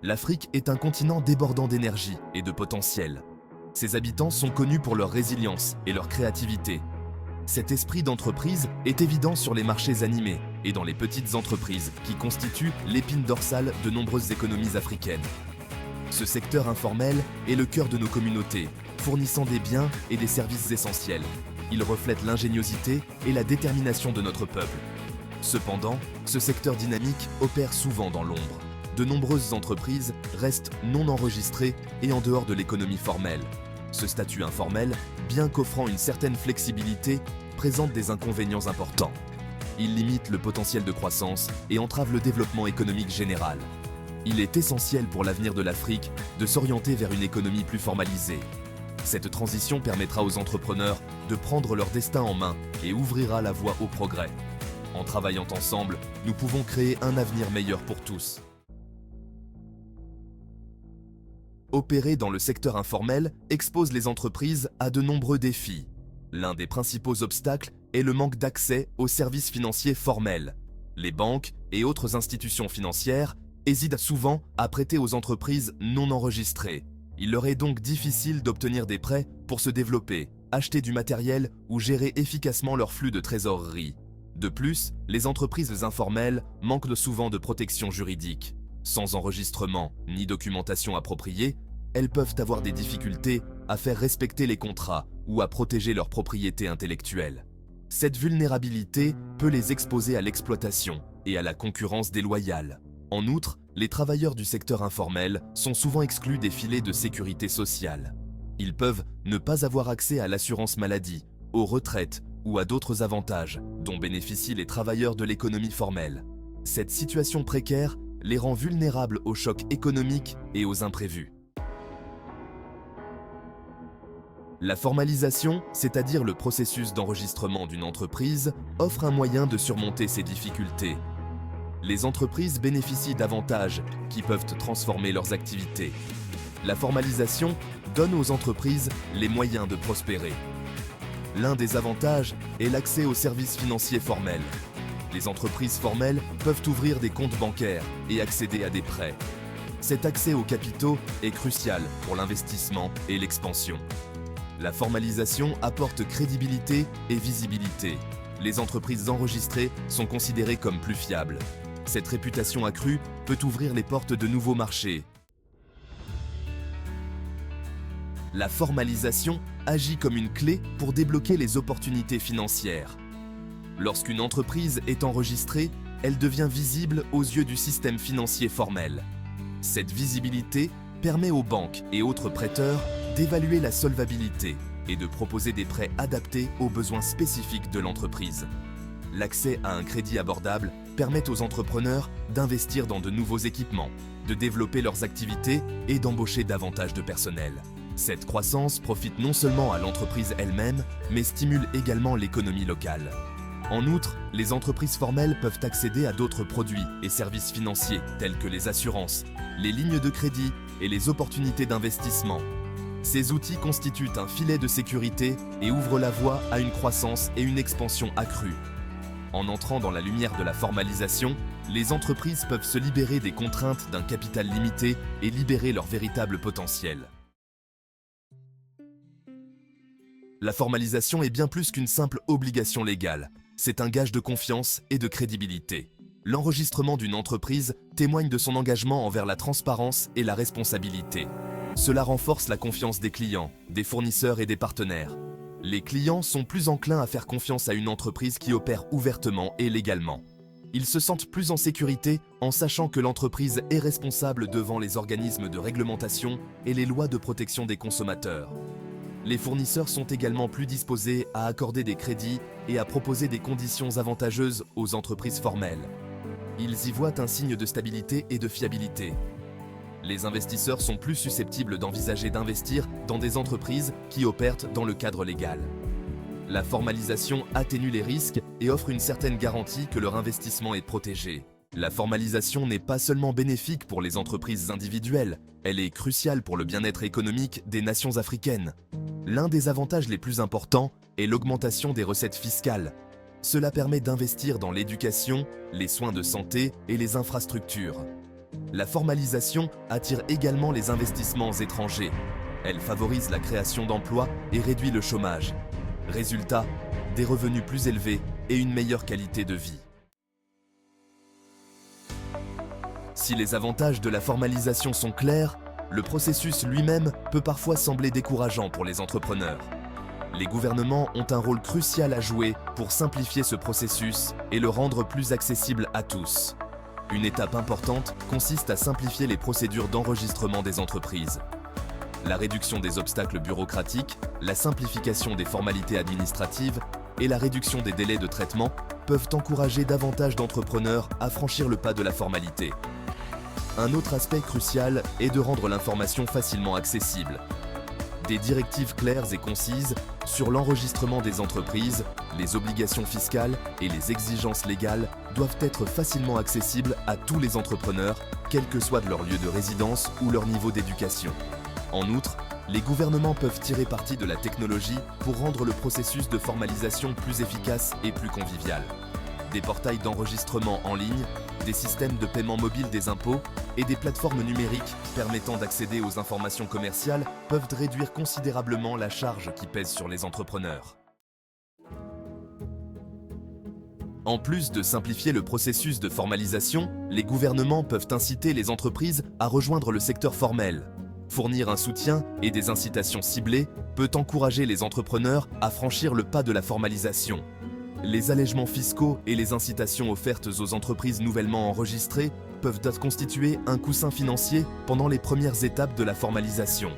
L'Afrique est un continent débordant d'énergie et de potentiel. Ses habitants sont connus pour leur résilience et leur créativité. Cet esprit d'entreprise est évident sur les marchés animés et dans les petites entreprises qui constituent l'épine dorsale de nombreuses économies africaines. Ce secteur informel est le cœur de nos communautés, fournissant des biens et des services essentiels. Il reflète l'ingéniosité et la détermination de notre peuple. Cependant, ce secteur dynamique opère souvent dans l'ombre. De nombreuses entreprises restent non enregistrées et en dehors de l'économie formelle. Ce statut informel, bien qu'offrant une certaine flexibilité, présente des inconvénients importants. Il limite le potentiel de croissance et entrave le développement économique général. Il est essentiel pour l'avenir de l'Afrique de s'orienter vers une économie plus formalisée. Cette transition permettra aux entrepreneurs de prendre leur destin en main et ouvrira la voie au progrès. En travaillant ensemble, nous pouvons créer un avenir meilleur pour tous. Opérer dans le secteur informel expose les entreprises à de nombreux défis. L'un des principaux obstacles est le manque d'accès aux services financiers formels. Les banques et autres institutions financières hésitent souvent à prêter aux entreprises non enregistrées. Il leur est donc difficile d'obtenir des prêts pour se développer, acheter du matériel ou gérer efficacement leur flux de trésorerie. De plus, les entreprises informelles manquent souvent de protection juridique. Sans enregistrement ni documentation appropriée, elles peuvent avoir des difficultés à faire respecter les contrats ou à protéger leur propriété intellectuelle. Cette vulnérabilité peut les exposer à l'exploitation et à la concurrence déloyale. En outre, les travailleurs du secteur informel sont souvent exclus des filets de sécurité sociale. Ils peuvent ne pas avoir accès à l'assurance maladie, aux retraites ou à d'autres avantages dont bénéficient les travailleurs de l'économie formelle. Cette situation précaire les rend vulnérables aux chocs économiques et aux imprévus. La formalisation, c'est-à-dire le processus d'enregistrement d'une entreprise, offre un moyen de surmonter ces difficultés. Les entreprises bénéficient d'avantages qui peuvent transformer leurs activités. La formalisation donne aux entreprises les moyens de prospérer. L'un des avantages est l'accès aux services financiers formels. Les entreprises formelles peuvent ouvrir des comptes bancaires et accéder à des prêts. Cet accès aux capitaux est crucial pour l'investissement et l'expansion. La formalisation apporte crédibilité et visibilité. Les entreprises enregistrées sont considérées comme plus fiables. Cette réputation accrue peut ouvrir les portes de nouveaux marchés. La formalisation agit comme une clé pour débloquer les opportunités financières. Lorsqu'une entreprise est enregistrée, elle devient visible aux yeux du système financier formel. Cette visibilité permet aux banques et autres prêteurs d'évaluer la solvabilité et de proposer des prêts adaptés aux besoins spécifiques de l'entreprise. L'accès à un crédit abordable permet aux entrepreneurs d'investir dans de nouveaux équipements, de développer leurs activités et d'embaucher davantage de personnel. Cette croissance profite non seulement à l'entreprise elle-même, mais stimule également l'économie locale. En outre, les entreprises formelles peuvent accéder à d'autres produits et services financiers tels que les assurances, les lignes de crédit et les opportunités d'investissement. Ces outils constituent un filet de sécurité et ouvrent la voie à une croissance et une expansion accrues. En entrant dans la lumière de la formalisation, les entreprises peuvent se libérer des contraintes d'un capital limité et libérer leur véritable potentiel. La formalisation est bien plus qu'une simple obligation légale. C'est un gage de confiance et de crédibilité. L'enregistrement d'une entreprise témoigne de son engagement envers la transparence et la responsabilité. Cela renforce la confiance des clients, des fournisseurs et des partenaires. Les clients sont plus enclins à faire confiance à une entreprise qui opère ouvertement et légalement. Ils se sentent plus en sécurité en sachant que l'entreprise est responsable devant les organismes de réglementation et les lois de protection des consommateurs. Les fournisseurs sont également plus disposés à accorder des crédits et à proposer des conditions avantageuses aux entreprises formelles. Ils y voient un signe de stabilité et de fiabilité. Les investisseurs sont plus susceptibles d'envisager d'investir dans des entreprises qui opèrent dans le cadre légal. La formalisation atténue les risques et offre une certaine garantie que leur investissement est protégé. La formalisation n'est pas seulement bénéfique pour les entreprises individuelles, elle est cruciale pour le bien-être économique des nations africaines. L'un des avantages les plus importants est l'augmentation des recettes fiscales. Cela permet d'investir dans l'éducation, les soins de santé et les infrastructures. La formalisation attire également les investissements étrangers. Elle favorise la création d'emplois et réduit le chômage. Résultat, des revenus plus élevés et une meilleure qualité de vie. Si les avantages de la formalisation sont clairs, le processus lui-même peut parfois sembler décourageant pour les entrepreneurs. Les gouvernements ont un rôle crucial à jouer pour simplifier ce processus et le rendre plus accessible à tous. Une étape importante consiste à simplifier les procédures d'enregistrement des entreprises. La réduction des obstacles bureaucratiques, la simplification des formalités administratives et la réduction des délais de traitement peuvent encourager davantage d'entrepreneurs à franchir le pas de la formalité. Un autre aspect crucial est de rendre l'information facilement accessible. Des directives claires et concises sur l'enregistrement des entreprises, les obligations fiscales et les exigences légales doivent être facilement accessibles à tous les entrepreneurs, quel que soit leur lieu de résidence ou leur niveau d'éducation. En outre, les gouvernements peuvent tirer parti de la technologie pour rendre le processus de formalisation plus efficace et plus convivial. Des portails d'enregistrement en ligne, des systèmes de paiement mobile des impôts et des plateformes numériques permettant d'accéder aux informations commerciales peuvent réduire considérablement la charge qui pèse sur les entrepreneurs. En plus de simplifier le processus de formalisation, les gouvernements peuvent inciter les entreprises à rejoindre le secteur formel. Fournir un soutien et des incitations ciblées peut encourager les entrepreneurs à franchir le pas de la formalisation. Les allègements fiscaux et les incitations offertes aux entreprises nouvellement enregistrées peuvent constituer un coussin financier pendant les premières étapes de la formalisation.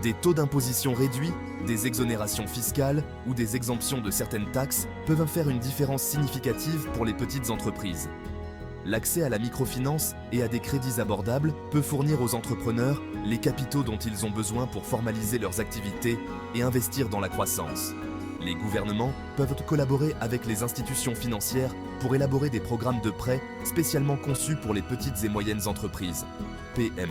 Des taux d'imposition réduits, des exonérations fiscales ou des exemptions de certaines taxes peuvent faire une différence significative pour les petites entreprises. L'accès à la microfinance et à des crédits abordables peut fournir aux entrepreneurs les capitaux dont ils ont besoin pour formaliser leurs activités et investir dans la croissance. Les gouvernements peuvent collaborer avec les institutions financières pour élaborer des programmes de prêts spécialement conçus pour les petites et moyennes entreprises, PME.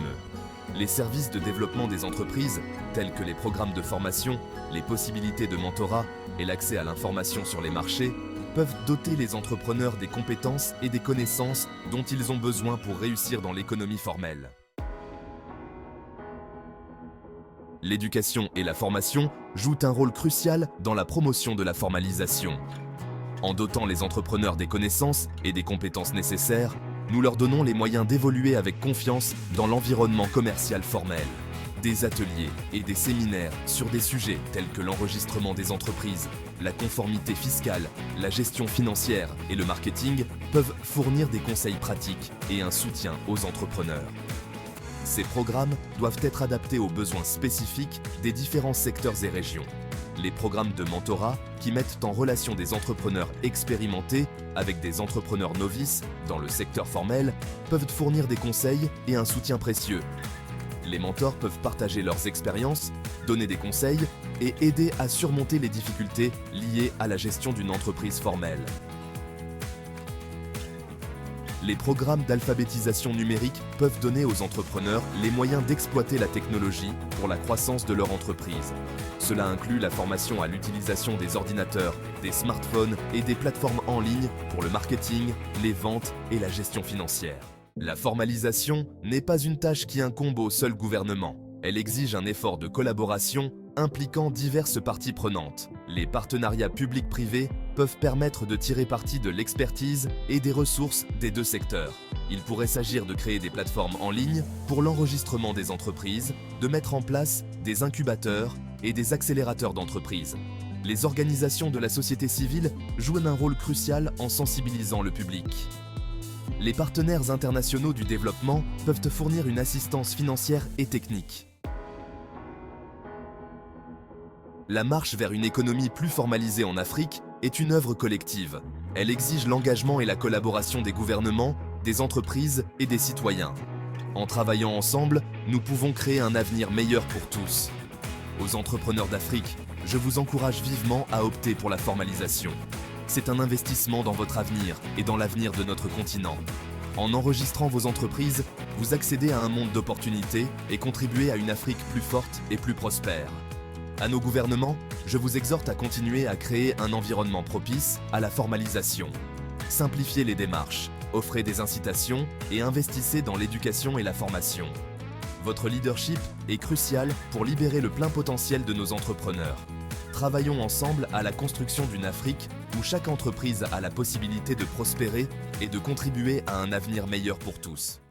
Les services de développement des entreprises, tels que les programmes de formation, les possibilités de mentorat et l'accès à l'information sur les marchés, peuvent doter les entrepreneurs des compétences et des connaissances dont ils ont besoin pour réussir dans l'économie formelle. L'éducation et la formation jouent un rôle crucial dans la promotion de la formalisation. En dotant les entrepreneurs des connaissances et des compétences nécessaires, nous leur donnons les moyens d'évoluer avec confiance dans l'environnement commercial formel. Des ateliers et des séminaires sur des sujets tels que l'enregistrement des entreprises, la conformité fiscale, la gestion financière et le marketing peuvent fournir des conseils pratiques et un soutien aux entrepreneurs. Ces programmes doivent être adaptés aux besoins spécifiques des différents secteurs et régions. Les programmes de mentorat, qui mettent en relation des entrepreneurs expérimentés avec des entrepreneurs novices dans le secteur formel, peuvent fournir des conseils et un soutien précieux. Les mentors peuvent partager leurs expériences, donner des conseils et aider à surmonter les difficultés liées à la gestion d'une entreprise formelle. Les programmes d'alphabétisation numérique peuvent donner aux entrepreneurs les moyens d'exploiter la technologie pour la croissance de leur entreprise. Cela inclut la formation à l'utilisation des ordinateurs, des smartphones et des plateformes en ligne pour le marketing, les ventes et la gestion financière. La formalisation n'est pas une tâche qui incombe au seul gouvernement. Elle exige un effort de collaboration impliquant diverses parties prenantes. Les partenariats publics-privés peuvent permettre de tirer parti de l'expertise et des ressources des deux secteurs. Il pourrait s'agir de créer des plateformes en ligne pour l'enregistrement des entreprises, de mettre en place des incubateurs et des accélérateurs d'entreprises. Les organisations de la société civile jouent un rôle crucial en sensibilisant le public. Les partenaires internationaux du développement peuvent te fournir une assistance financière et technique. La marche vers une économie plus formalisée en Afrique est une œuvre collective. Elle exige l'engagement et la collaboration des gouvernements, des entreprises et des citoyens. En travaillant ensemble, nous pouvons créer un avenir meilleur pour tous. Aux entrepreneurs d'Afrique, je vous encourage vivement à opter pour la formalisation. C'est un investissement dans votre avenir et dans l'avenir de notre continent. En enregistrant vos entreprises, vous accédez à un monde d'opportunités et contribuez à une Afrique plus forte et plus prospère. À nos gouvernements, je vous exhorte à continuer à créer un environnement propice à la formalisation. Simplifiez les démarches, Offrez des incitations et investissez dans l'éducation et la formation. Votre leadership est crucial pour libérer le plein potentiel de nos entrepreneurs. Travaillons ensemble à la construction d'une Afrique où chaque entreprise a la possibilité de prospérer et de contribuer à un avenir meilleur pour tous.